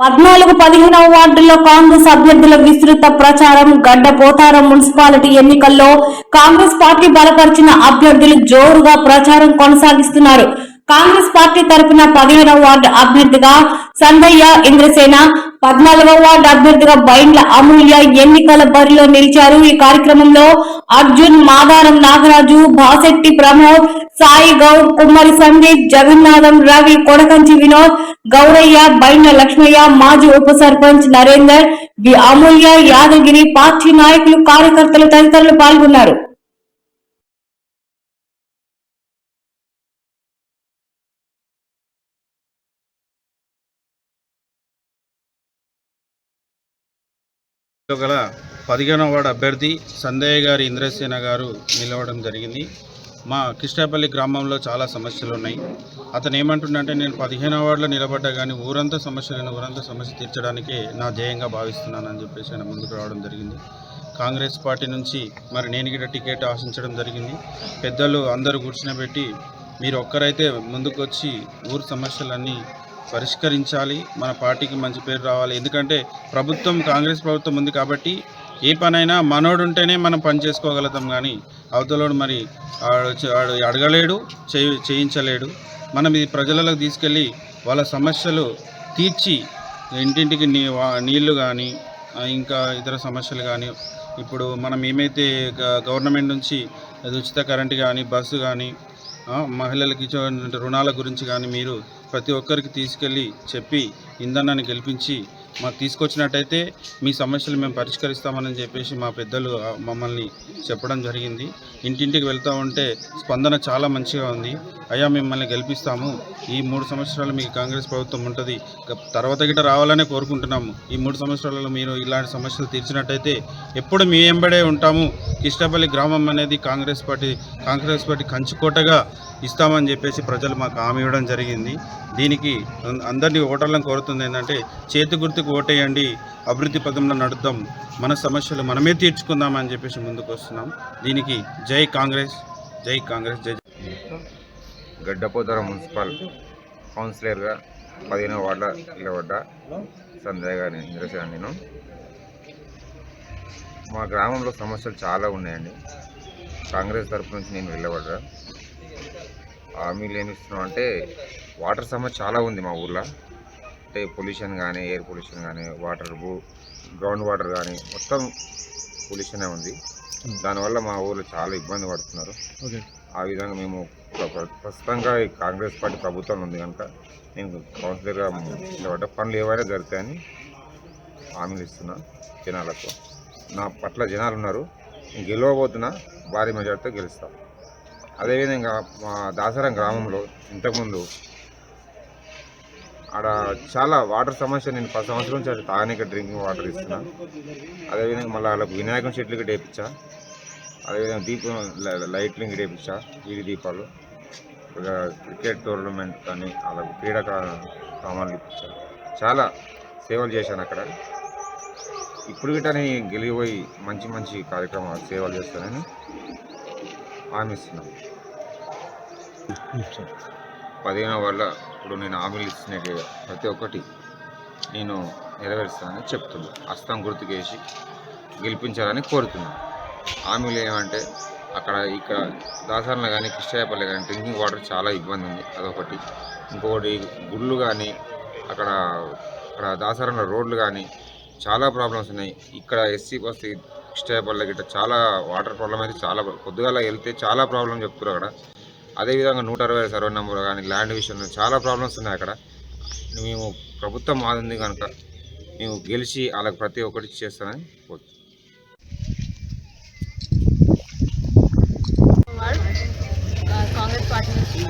14-15వ వార్డుల్లో కాంగ్రెస్ అభ్యర్థుల విస్తృత ప్రచారం. గడ్డపోతారం మున్సిపాలిటీ ఎన్నికల్లో కాంగ్రెస్ పార్టీ బలపరిచిన అభ్యర్థులు జోరుగా ప్రచారం కొనసాగిస్తున్నారు. కాంగ్రెస్ పార్టీ తరఫున 15వ వార్డు అభ్యర్థిగా సందయ్య ఇంద్రసేన, 14వ వార్డు అభ్యర్థిగా బైండ్ల అమూల్య ఎన్నికల బరిలో నిలిచారు. ఈ కార్యక్రమంలో అర్జున్, మాదారం నాగరాజు, బాసెట్టి ప్రమోద్, సాయి గౌడ్, కుమ్మరి సందీప్, జగన్నాథం, రవి, కొడకంచి వినోద్, గౌరయ్య, బైండ్ల లక్ష్మయ్య, మాజీ ఉప సర్పంచ్ నరేందర్, బి అమూల్య, యాదగిరి, పార్టీ నాయకులు, కార్యకర్తలు తదితరులు పాల్గొన్నారు. గల 15వ వార్డు అభ్యర్థి సందయ్య గారి ఇంద్రసేన గారు నిలవడం జరిగింది. మా కిష్టాపల్లి గ్రామంలో చాలా సమస్యలు ఉన్నాయి. అతను ఏమంటుండంటే, నేను 15వ వార్డులో నిలబడ్డా కానీ ఊరంతా సమస్య తీర్చడానికే నా ధ్యేయంగా భావిస్తున్నానని చెప్పేసి ఆయన ముందుకు రావడం జరిగింది. కాంగ్రెస్ పార్టీ నుంచి మరి నేను కూడా టికెట్ ఆశించడం జరిగింది. పెద్దలు అందరూ కూర్చునబెట్టి, మీరు ఒక్కరైతే ముందుకు వచ్చి ఊరు సమస్యలన్నీ పరిష్కరించాలి, మన పార్టీకి మంచి పేరు రావాలి. ఎందుకంటే కాంగ్రెస్ ప్రభుత్వం ఉంది కాబట్టి ఏ పనైనా మనోడు ఉంటేనే మనం పని చేసుకోగలుగుతాం. కానీ అవతలోడు మరి అడగలేడు, చేయించలేడు. మనం ఇది ప్రజలకు తీసుకెళ్ళి వాళ్ళ సమస్యలు తీర్చి ఇంటింటికి నీళ్లు కానీ ఇంకా ఇతర సమస్యలు కానీ, ఇప్పుడు మనం ఏమైతే గవర్నమెంట్ నుంచి ఉచిత కరెంటు కానీ, బస్సు కానీ, మహిళలకి రుణాల గురించి కానీ మీరు ప్రతి ఒక్కరికి తీసుకెళ్ళి చెప్పి ఇంధనాన్ని గెలిపించి మాకు తీసుకొచ్చినట్టయితే మీ సమస్యలు మేము పరిష్కరిస్తామని చెప్పేసి మా పెద్దలు మమ్మల్ని చెప్పడం జరిగింది. ఇంటింటికి వెళ్తూ ఉంటే స్పందన చాలా మంచిగా ఉంది. అయ్యా మిమ్మల్ని గెలిపిస్తాము, ఈ 3 సంవత్సరాలు మీకు కాంగ్రెస్ ప్రభుత్వం ఉంటుంది, తర్వాత గిట్ట రావాలనే కోరుకుంటున్నాము. ఈ 3 సంవత్సరాలలో మీరు ఇలాంటి సమస్యలు తీర్చినట్టయితే ఎప్పుడు మీ వెంబడే ఉంటాము. కిష్టాపల్లి గ్రామం అనేది కాంగ్రెస్ పార్టీ కంచుకోటగా ఇస్తామని చెప్పేసి ప్రజలు మాకు హామీ ఇవ్వడం జరిగింది. దీనికి అందరినీ ఓటర్లను కోరుతుంది ఏంటంటే, చేతి గుర్తుకు ఓటేయండి, అభివృద్ధి పదంలో నడుద్దాం, మన సమస్యలు మనమే తీర్చుకుందామని చెప్పేసి ముందుకు వస్తున్నాం. దీనికి జై కాంగ్రెస్, జై కాంగ్రెస్, జై. గడ్డపోతారం మున్సిపల్ కౌన్సిలర్గా 15వ వార్డులో నిలబడ్డా సందయ్య గారి ఇంద్రసేన. నేను మా గ్రామంలో సమస్యలు చాలా ఉన్నాయండి. కాంగ్రెస్ తరఫు నుంచి నేను నిలబడ్డా. హామీలు ఏమి ఇస్తున్నాం అంటే, వాటర్ సమస్య చాలా ఉంది మా ఊర్లో. అంటే పొల్యూషన్ కానీ, ఎయిర్ పొల్యూషన్ కానీ, గ్రౌండ్ వాటర్ కానీ మొత్తం పొల్యూషనే ఉంది. దానివల్ల మా ఊళ్ళో చాలా ఇబ్బంది పడుతున్నారు. ఆ విధంగా మేము ప్రస్తుతంగా కాంగ్రెస్ పార్టీ ప్రభుత్వం ఉంది కనుక నేను కౌన్సిలర్గా నిలబడ్డ. పనులు ఏవైనా జరుగుతాయని హామీలు ఇస్తున్నా జనాలకు. నా పట్ల జనాలు ఉన్నారు, నేను గెలవబోతున్నా, భారీ మెజార్టీతో గెలుస్తాను. అదేవిధంగా మా దాసరం గ్రామంలో ఇంతకుముందు ఆడ చాలా వాటర్ సమస్య. నేను 10 సంవత్సరాల నుంచి అది తాగనీకి డ్రింకింగ్ వాటర్ ఇస్తున్నా. అదేవిధంగా మళ్ళీ వాళ్ళకు వినాయకుని చెట్లు గిట్ట వేయించా. అదేవిధంగా లైట్లు గిట్ట వేయించా, వీధి దీపాలు, క్రికెట్ టోర్నమెంట్ కానీ వాళ్ళకు క్రీడా సామాన్లు ఇప్పించా. చాలా సేవలు చేశాను అక్కడ. ఇప్పుడు గిట్ట నేను గెలిగిపోయి మంచి కార్యక్రమాలు సేవలు చేస్తానని హామీ ఇస్తున్నాను. 15వ వార్డులో ఇప్పుడు నేను హామీలు ఇచ్చిన ప్రతి ఒక్కటి నేను నెరవేరుస్తానని చెప్తున్నాను. హస్తం గుర్తుకేసి గెలిపించాలని కోరుతున్నాను. హామీలు ఏమంటే, ఇక్కడ దాసరంలో కానీ కిష్టాపల్లి కానీ డ్రింకింగ్ వాటర్ చాలా ఇబ్బంది ఉంది, అదొకటి. ఇంకొకటి గుళ్ళు కానీ, అక్కడ దాసరంలో రోడ్లు కానీ చాలా ప్రాబ్లమ్స్ ఉన్నాయి. ఇక్కడ ఎస్సీ బస్సు కిష్టాపల్లి గిట్ట చాలా వాటర్ ప్రాబ్లం అయితే చాలా పొద్దుగాల వెళ్తే చాలా ప్రాబ్లం చెప్తున్నారు అక్కడ. అదేవిధంగా 160 సర్వే నెంబర్ కానీ ల్యాండ్ విషయంలో చాలా ప్రాబ్లమ్స్ ఉన్నాయి అక్కడ. మేము ప్రభుత్వం మాదింది కనుక మేము గెలిచి వాళ్ళకి ప్రతి ఒక్కటి చేస్తానని కోరుతున్నాం. కాంగ్రెస్ పార్టీ నుంచి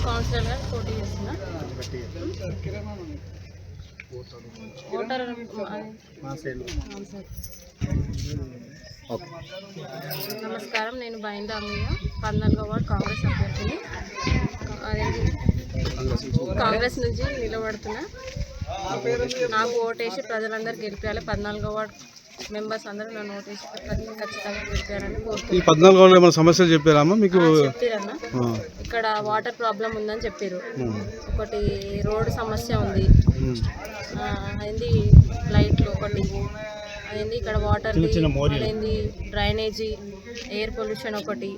కౌన్సిలర్గా పోటీ చేస్తున్నా. నమస్కారం, నేను బైండ్ల అమూల్య, 14వ వార్డు కాంగ్రెస్ అభ్యర్థిని. కాంగ్రెస్ నుంచి నిలబడుతున్నా. నాకు ఓటేసి ప్రజలందరూ గెలిపించాలి. 14వ వార్డు మెంబర్స్ అందరూ నన్ను ఓటేసి ఖచ్చితంగా గెలిపారని కోరుతున్నాను. ఈ 14 ఏమైనా సమస్యలు చెప్పారమ్మా మీకు? చెప్పారన్నా, ఇక్కడ వాటర్ ప్రాబ్లం ఉందని చెప్పారు. ఒకటి రోడ్డు సమస్య ఉంది, అదేంది లైట్లు ఒకటి, అదేంది ఇక్కడ వాటర్, అదేంది డ్రైనేజీ, ఎయిర్ పొల్యూషన్ ఒకటి,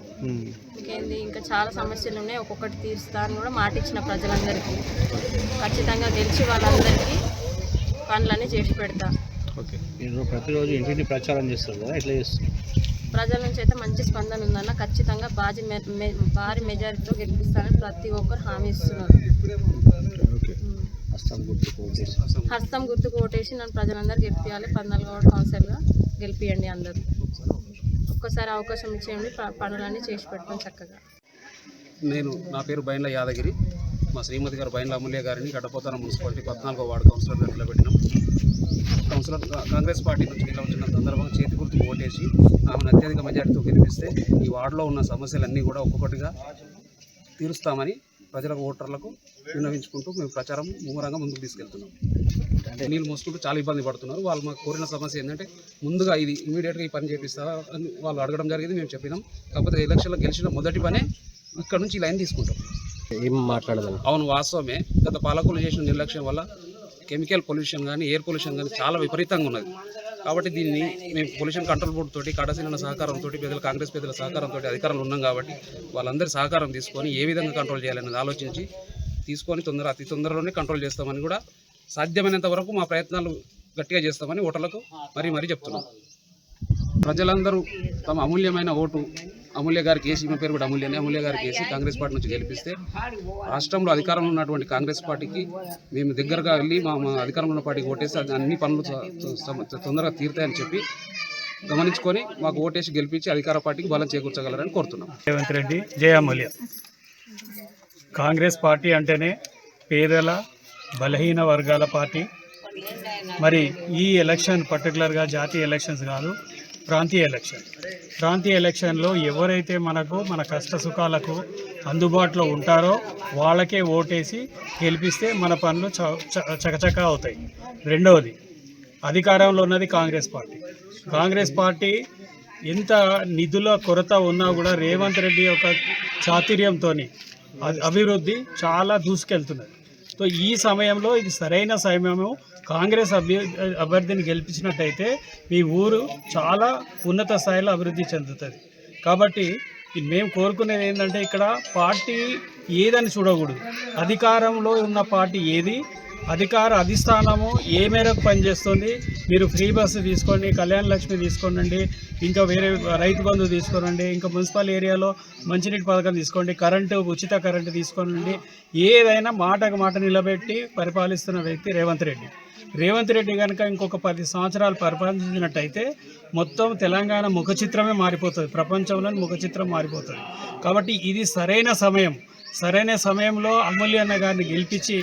ఇంకేంది ఇంకా చాలా సమస్యలు ఉన్నాయి. ఒక్కొక్కటి తీరుస్తా అని కూడా మాట ఇచ్చిన ప్రజలందరికీ. ఖచ్చితంగా గెలిచి వాళ్ళందరికీ పనులన్నీ చేసి పెడతా. ఓకే, మీరు ప్రతిరోజు ఇంటింటి ప్రచారం చేస్తారు కదా, ఎట్లా చేస్తారు? ప్రజల నుంచి అయితే మంచి స్పందన ఉందన్న. ఖచ్చితంగా భారీ మెజారిటీతో గెలిపిస్తానని ప్రతి ఒక్కరు హామీ ఇస్తున్నారు. హస్తం గుర్తుకు ఓటేసి నన్ను ప్రజలందరూ గెలిపించాలి. 14వ వార్డు కౌన్సిలర్గా గెలిపియండి అందరూ. ఒక్కసారి అవకాశం ఇచ్చేయండి, పనులన్నీ చేసి పెడతాం చక్కగా. నా పేరు బైండ్ల యాదగిరి. మా శ్రీమతి గారు బైండ్ల అమూల్య గారిని గడ్డపోతారం మున్సిపాలిటీ 14వ వార్డు కౌన్సిలర్గా నిలబెట్టినాం. కౌన్సిలర్ కాంగ్రెస్ పార్టీ నుంచి నిలవచ్చిన సందర్భంగా చేతి గుర్తుకు ఓటేసి ఆమెను అత్యధిక మెజార్టీతో గెలిపిస్తే ఈ వార్డులో ఉన్న సమస్యలన్నీ కూడా ఒక్కొక్కటిగా తీరుస్తామని ప్రజలకు, ఓటర్లకు విన్నవించుకుంటూ మేము ప్రచారం ముమ్మరంగా ముందుకు తీసుకెళ్తున్నాం. నీళ్ళు మోసుకుంటూ చాలా ఇబ్బంది పడుతున్నారు. వాళ్ళు మాకు కోరిన సమస్య ఏంటంటే ముందుగా ఇది ఇమీడియట్గా ఈ పని చేపిస్తా అని వాళ్ళు అడగడం జరిగింది. మేము చెప్పినాం. కాకపోతే ఎలక్షన్లో గెలిచిన మొదటి పనే ఇక్కడ నుంచి ఈ లైన్ తీసుకుంటాం. ఏం మాట్లాడదాం? అవును, వాస్తవమే. గత పాలకులు చేసిన నిర్లక్ష్యం వల్ల కెమికల్ పొల్యూషన్ కానీ, ఎయిర్ పొల్యూషన్ కానీ చాలా విపరీతంగా ఉన్నది. కాబట్టి దీన్ని మేము పొల్యూషన్ కంట్రోల్ బోర్డు తోటి, కాడసీన సహకారంతో, కాంగ్రెస్ పెద్దల సహకారంతో అధికారులు ఉన్నాం కాబట్టి వాళ్ళందరి సహకారం తీసుకొని ఏ విధంగా కంట్రోల్ చేయాలనేది ఆలోచించి తీసుకొని అతి తొందరలోనే కంట్రోల్ చేస్తామని కూడా, సాధ్యమైనంత వరకు మా ప్రయత్నాలు గట్టిగా చేస్తామని ఓటర్లకు మరీ చెప్తున్నాం. ప్రజలందరూ తమ అమూల్యమైన ఓటు అమూల్య గారికి వేసి, మా పేరు కూడా అమూల్యనే, అమూల్య గారికి వేసి కాంగ్రెస్ పార్టీ నుంచి గెలిపిస్తే రాష్ట్రంలో అధికారంలో ఉన్నటువంటి కాంగ్రెస్ పార్టీకి మేము దగ్గరగా వెళ్ళి మా అధికారంలో ఉన్న పార్టీకి ఓటేసి అన్ని పనులు తొందరగా తీరుతాయని చెప్పి గమనించుకొని మాకు ఓటేసి గెలిపించి అధికార పార్టీకి బలం చేకూర్చగలరని కోరుతున్నాం. రేవంత్ రెడ్డి, జయ అమూల్య. కాంగ్రెస్ పార్టీ అంటేనే పేదల, బలహీన వర్గాల పార్టీ. మరి ఈ ఎలక్షన్ పర్టికులర్గా జాతీయ ఎలక్షన్స్ కాదు, ప్రాంతీయ ఎలక్షన్లో ఎవరైతే మన కష్ట సుఖాలకు అందుబాటులో ఉంటారో వాళ్ళకే ఓటేసి గెలిపిస్తే మన పనులు చకచకా అవుతాయి. రెండవది, అధికారంలో ఉన్నది కాంగ్రెస్ పార్టీ ఎంత నిధుల కొరత ఉన్నా కూడా రేవంత్ రెడ్డి యొక్క చాతుర్యంతో అభివృద్ధి చాలా దూసుకెళ్తున్నది. సో ఈ సమయంలో ఇది సరైన సమయము. కాంగ్రెస్ అభ్యర్థిని గెలిపించినట్టయితే మీ ఊరు చాలా ఉన్నత స్థాయిలో అభివృద్ధి చెందుతుంది. కాబట్టి మేము కోరుకునేది ఏంటంటే ఇక్కడ పార్టీ ఏదని చూడకూడదు. అధికారంలో ఉన్న పార్టీ ఏది, అధిష్టానము ఏ మేరకు పనిచేస్తుంది. మీరు ఫ్రీ బస్సు తీసుకోండి, కళ్యాణ లక్ష్మి తీసుకోండి, ఇంకా వేరే రైతు బంధు తీసుకోనండి, ఇంకా మున్సిపల్ ఏరియాలో మంచినీటి పథకం తీసుకోండి, ఉచిత కరెంటు తీసుకోనండి. ఏదైనా మాటకు మాట నిలబెట్టి పరిపాలిస్తున్న వ్యక్తి రేవంత్ రెడ్డి కనుక ఇంకొక 10 సంవత్సరాలు పరిపాలించినట్టయితే మొత్తం తెలంగాణ ముఖ చిత్రమే మారిపోతుంది, ప్రపంచంలోని ముఖ చిత్రం మారిపోతుంది. కాబట్టి ఇది సరైన సమయంలో అమూల్య అన్న గారిని గెలిపించి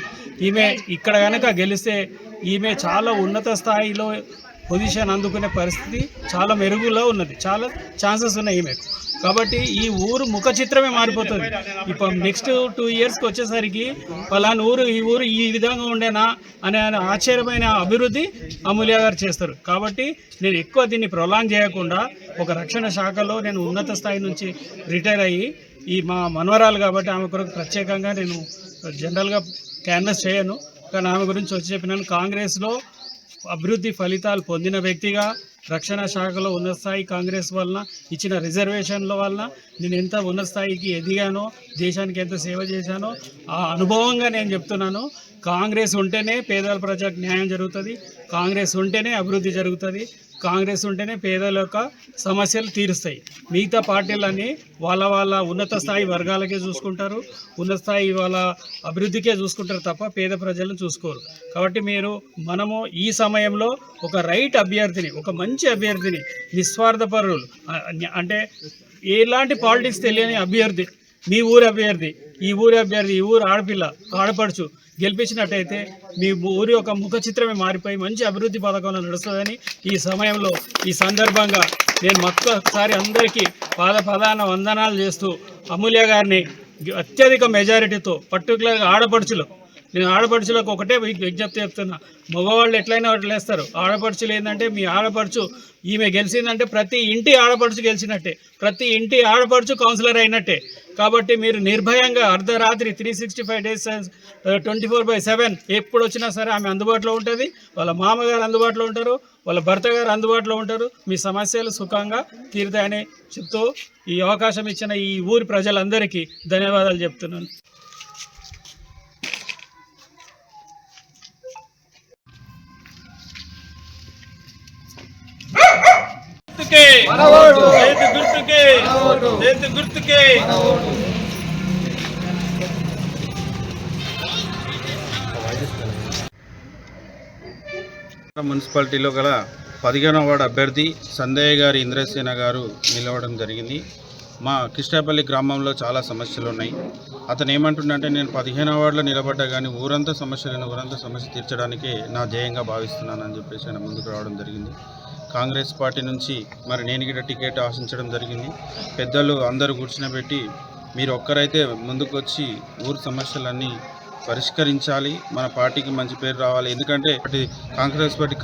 ఈమె ఇక్కడ కనుక గెలిస్తే ఈమె చాలా ఉన్నత స్థాయిలో పొజిషన్ అందుకునే పరిస్థితి చాలా మెరుగులో ఉన్నది, చాలా ఛాన్సెస్ ఉన్నాయి ఈమెకు. కాబట్టి ఈ ఊరు ముఖ చిత్రమే మారిపోతుంది. ఇప్పుడు నెక్స్ట్ 2 ఇయర్స్కి వచ్చేసరికి పలానా ఈ ఊరు ఈ విధంగా ఉండేనా అనే ఆశ్చర్యమైన అభివృద్ధి అమూల్య గారు చేస్తారు. కాబట్టి నేను ఎక్కువ దీన్ని ప్రొలాంగ్ చేయకుండా ఒక రక్షణ శాఖలో నేను ఉన్నత స్థాయి నుంచి రిటైర్ అయ్యి ఈ మా మనవరాలు కాబట్టి ఆమె కొరకు ప్రత్యేకంగా నేను జనరల్గా క్యాన్వస్ చేయను, కానీ ఆమె గురించి వచ్చి చెప్పినాను. కాంగ్రెస్లో అభివృద్ధి ఫలితాలు పొందిన వ్యక్తిగా, రక్షణ శాఖలో ఉన్నత స్థాయి కాంగ్రెస్ వలన ఇచ్చిన రిజర్వేషన్ల వలన నేను ఎంత ఉన్నత స్థాయికి ఎదిగానో, దేశానికి ఎంత సేవ చేశానో ఆ అనుభవంగా నేను చెప్తున్నాను. కాంగ్రెస్ ఉంటేనే పేదల ప్రజలకు న్యాయం జరుగుతుంది, కాంగ్రెస్ ఉంటేనే అభివృద్ధి జరుగుతుంది, కాంగ్రెస్ ఉంటేనే పేదల యొక్క సమస్యలు తీరుస్తాయి. మిగతా పార్టీలన్నీ వాళ్ళ ఉన్నత స్థాయి వర్గాలకే చూసుకుంటారు, ఉన్నత స్థాయి వాళ్ళ అభివృద్ధికే చూసుకుంటారు తప్ప పేద ప్రజలను చూసుకోరు. కాబట్టి మనము ఈ సమయంలో ఒక రైట్ అభ్యర్థిని, ఒక మంచి అభ్యర్థిని, నిస్వార్థపరులు అంటే ఎలాంటి పాలిటిక్స్ తెలియని అభ్యర్థి, మీ ఊరి అభ్యర్థి, ఈ ఊరు ఆడపడుచు గెలిపించినట్టయితే మీ ఊరి యొక్క ముఖ చిత్రమే మారిపోయి మంచి అభివృద్ధి పథకంలో నడుస్తుందని ఈ సందర్భంగా నేను మరొకసారి అందరికీ పాదాన వందనాలు చేస్తూ అమూల్య గారిని అత్యధిక మెజారిటీతో, పర్టికులర్గా ఆడపడుచులు నేను ఆడపడుచులకు ఒకటే విజ్ఞప్తి చెప్తున్నా, మగవాళ్ళు ఎట్లయినా వదిలేస్తారు, ఆడపడుచులు ఏంటంటే మీ ఆడపడుచు ఈమె గెలిచిందంటే ప్రతి ఇంటి ఆడపడుచు గెలిచినట్టే, ప్రతి ఇంటి ఆడపడుచు కౌన్సిలర్ అయినట్టే. కాబట్టి మీరు నిర్భయంగా అర్ధరాత్రి 365 days 24/7 ఎప్పుడు వచ్చినా సరే ఆమె అందుబాటులో ఉంటుంది, వాళ్ళ మామగారు అందుబాటులో ఉంటారు, వాళ్ళ భర్త గారు అందుబాటులో ఉంటారు, మీ సమస్యలు సుఖంగా తీరుతాయని చెప్తూ ఈ అవకాశం ఇచ్చిన ఈ ఊరి ప్రజలందరికీ ధన్యవాదాలు చెప్తున్నాను. గుర్తుకే మున్సిపాలిటీలో గల 15వ వార్డు అభ్యర్థి సందేయ్ గారి ఇంద్రసేన గారు నిలవడం జరిగింది. మా కిష్టాపల్లి గ్రామంలో చాలా సమస్యలు ఉన్నాయి. అతను ఏమంటుండంటే నేను 15వ వార్డులో నిలబడ్డా కానీ ఊరంతా సమస్య తీర్చడానికే నా ధ్యేయంగా భావిస్తున్నానని చెప్పేసి ఆయన ముందుకు రావడం జరిగింది. కాంగ్రెస్ పార్టీ నుంచి మరి నేను కూడా టికెట్ ఆశించడం జరిగింది. పెద్దలు అందరూ కూర్చునబెట్టి మీరు ఒక్కరైతే ముందుకు వచ్చి ఊరి సమస్యలన్నీ పరిష్కరించాలి, మన పార్టీకి మంచి పేరు రావాలి. ఎందుకంటే కాంగ్రెస్ పార్టీ